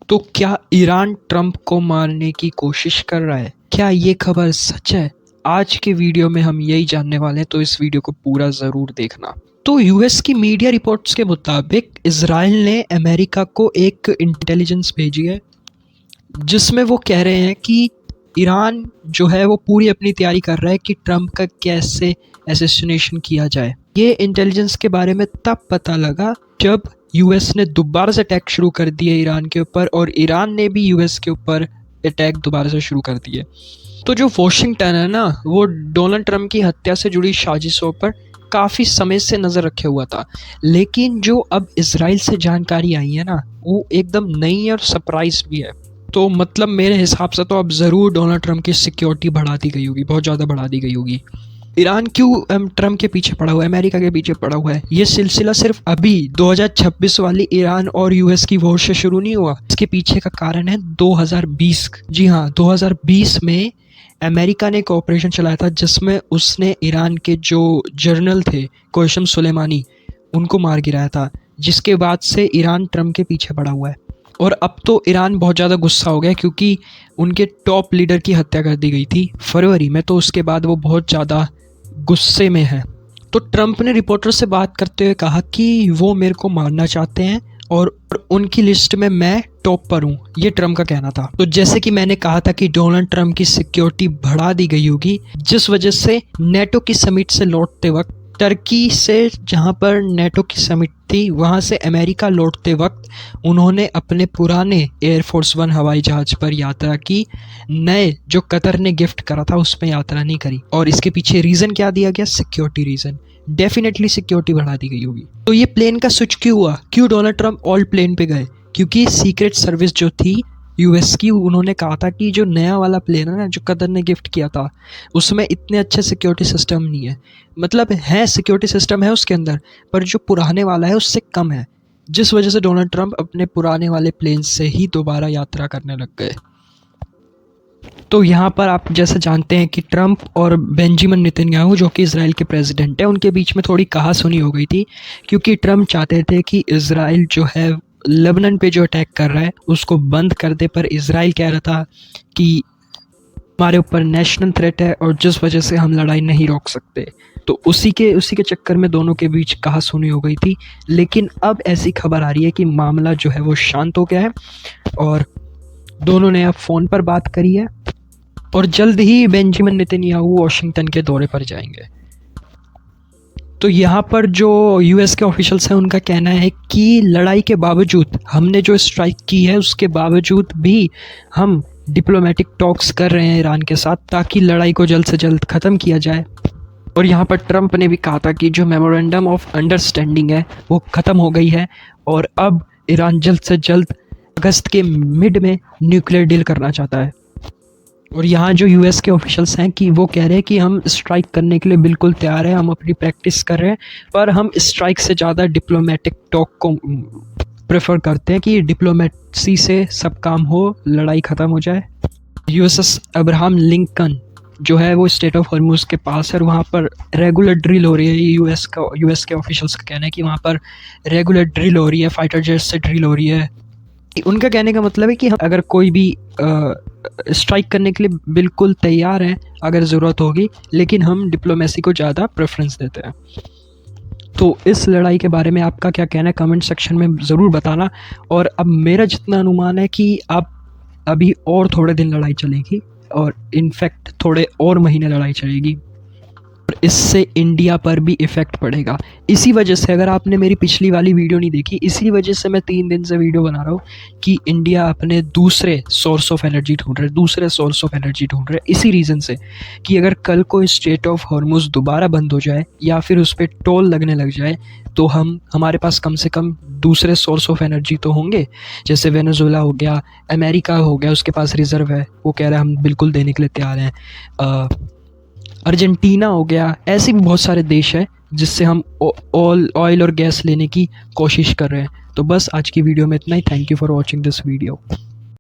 तो क्या Iran Trump को मारने की कोशिश कर रहा है? क्या ये खबर सच है? आज के वीडियो में हम यही जानने वाले हैं, तो इस वीडियो को पूरा ज़रूर देखना। तो यूएस की मीडिया रिपोर्ट्स के मुताबिक इजराइल ने अमेरिका को एक इंटेलिजेंस भेजी है जिसमें वो कह रहे हैं कि ईरान जो है वो पूरी अपनी तैयारी कर रहा है कि ट्रंप का कैसे असैसिनेशन किया जाए। ये इंटेलिजेंस के बारे में तब पता लगा जब यूएस ने दोबारा से अटैक शुरू कर दिए ईरान के ऊपर, और ईरान ने भी यूएस के ऊपर अटैक दोबारा से शुरू कर दिए। तो जो वॉशिंगटन है ना, वो डोनाल्ड ट्रंप की हत्या से जुड़ी साजिशों पर काफ़ी समय से नज़र रखे हुआ था, लेकिन जो अब इसराइल से जानकारी आई है ना, वो एकदम नई और सरप्राइज भी है। तो मतलब मेरे हिसाब से तो अब ज़रूर डोनाल्ड ट्रंप की सिक्योरिटी बढ़ा दी गई होगी, बहुत ज़्यादा बढ़ा दी गई होगी। ईरान क्यों ट्रंप के पीछे पड़ा हुआ है, अमेरिका के पीछे पड़ा हुआ है? ये सिलसिला सिर्फ अभी 2026 वाली ईरान और यूएस की वॉर से शुरू नहीं हुआ। इसके पीछे का कारण है 2020। जी हाँ, 2020 में अमेरिका ने एक ऑपरेशन चलाया था जिसमें उसने ईरान के जो जर्नल थे क़ासिम सुलेमानी, उनको मार गिराया था, जिसके बाद से ईरान ट्रंप के पीछे पड़ा हुआ है। और अब तो ईरान बहुत ज़्यादा गुस्सा हो गया क्योंकि उनके टॉप लीडर की हत्या कर दी गई थी फरवरी में, तो उसके बाद वो बहुत ज़्यादा गुस्से में है। तो ट्रंप ने रिपोर्टर से बात करते हुए कहा कि वो मेरे को मारना चाहते हैं और उनकी लिस्ट में मैं टॉप पर हूँ, ये ट्रंप का कहना था। तो जैसे कि मैंने कहा था कि डोनाल्ड ट्रंप की सिक्योरिटी बढ़ा दी गई होगी, जिस वजह से नेटो की समिट से लौटते वक्त टर्की से, जहाँ पर नेटो की समिट थी, वहाँ से अमेरिका लौटते वक्त उन्होंने अपने पुराने एयरफोर्स वन हवाई जहाज़ पर यात्रा की, नए जो कतर ने गिफ्ट करा था उसमें यात्रा नहीं करी। और इसके पीछे रीज़न क्या दिया गया? Security reason. डेफिनेटली सिक्योरिटी बढ़ा दी गई होगी। तो ये प्लेन का स्विच क्यों हुआ? क्यों डोनाल्ड ट्रंप ऑल प्लेन पे गए? क्योंकि सीक्रेट सर्विस जो थी यूएस की, उन्होंने कहा था कि जो नया वाला प्लेन है ना, जो कतर ने गिफ्ट किया था, उसमें इतने अच्छे सिक्योरिटी सिस्टम नहीं है। मतलब है, सिक्योरिटी सिस्टम है उसके अंदर, पर जो पुराने वाला है उससे कम है, जिस वजह से डोनाल्ड ट्रंप अपने पुराने वाले प्लेन से ही दोबारा यात्रा करने लग गए। तो यहाँ पर आप जैसे जानते हैं कि ट्रंप और बेंजामिन नेतन्याहू, जो कि इसराइल के प्रेसिडेंट हैं, उनके बीच में थोड़ी कहासुनी हो गई थी, क्योंकि ट्रंप चाहते थे कि इसराइल जो है लेबनान पे जो अटैक कर रहा है उसको बंद कर दे, पर इसराइल कह रहा था कि हमारे ऊपर नेशनल थ्रेट है और जिस वजह से हम लड़ाई नहीं रोक सकते। तो उसी के चक्कर में दोनों के बीच कहासुनी हो गई थी। लेकिन अब ऐसी खबर आ रही है कि मामला जो है वो शांत हो गया है और दोनों ने अब फ़ोन पर बात करी है, और जल्द ही बेंजामिन नेतन्याहू वाशिंगटन के दौरे पर जाएंगे। तो यहाँ पर जो यूएस के ऑफिशियल्स हैं, उनका कहना है कि लड़ाई के बावजूद, हमने जो स्ट्राइक की है उसके बावजूद भी हम डिप्लोमेटिक टॉक्स कर रहे हैं ईरान के साथ, ताकि लड़ाई को जल्द से जल्द ख़त्म किया जाए। और यहाँ पर ट्रंप ने भी कहा था कि जो मेमोरेंडम ऑफ अंडरस्टैंडिंग है वो ख़त्म हो गई है और अब ईरान जल्द से जल्द अगस्त के मिड में न्यूक्लियर डील करना चाहता है। और यहाँ जो यूएस के ऑफिशियल्स हैं कि वो कह रहे हैं कि हम स्ट्राइक करने के लिए बिल्कुल तैयार हैं, हम अपनी प्रैक्टिस कर रहे हैं, पर हम स्ट्राइक से ज़्यादा डिप्लोमेटिक टॉक को प्रेफर करते हैं कि डिप्लोमेसी से सब काम हो, लड़ाई ख़त्म हो जाए। यूएसएस अब्राहम लिंकन जो है वो स्टेट ऑफ हॉर्मुज़ के पास है, और वहाँ पर रेगुलर ड्रिल हो रही है। यूएस के ऑफिशियल्स का कहना है कि वहाँ पर रेगुलर ड्रिल हो रही है, फाइटर जेट से ड्रिल हो रही है। उनका कहने का मतलब है कि हम अगर कोई भी स्ट्राइक करने के लिए बिल्कुल तैयार हैं अगर ज़रूरत होगी, लेकिन हम डिप्लोमेसी को ज़्यादा प्रेफरेंस देते हैं। तो इस लड़ाई के बारे में आपका क्या कहना है, कमेंट सेक्शन में ज़रूर बताना। और अब मेरा जितना अनुमान है कि अब अभी और थोड़े दिन लड़ाई चलेगी, और इनफैक्ट थोड़े और महीने लड़ाई चलेगी, और इससे इंडिया पर भी इफ़ेक्ट पड़ेगा। इसी वजह से, अगर आपने मेरी पिछली वाली वीडियो नहीं देखी, इसी वजह से मैं 3 दिन से वीडियो बना रहा हूँ कि इंडिया अपने दूसरे सोर्स ऑफ एनर्जी ढूंढ रहे, इसी रीज़न से कि अगर कल को स्ट्रेट ऑफ हॉर्मुज़ दोबारा बंद हो जाए या फिर उस पर टोल लगने लग जाए, तो हमारे पास कम से कम दूसरे सोर्स ऑफ एनर्जी तो होंगे। जैसे वेनेजुएला हो गया, अमेरिका हो गया, उसके पास रिज़र्व है, वो कह रहा है हम बिल्कुल देने के लिए तैयार हैं। अर्जेंटीना हो गया, ऐसे भी बहुत सारे देश हैं जिससे हम ऑयल और गैस लेने की कोशिश कर रहे हैं। तो बस आज की वीडियो में इतना ही। Thank you for watching this video.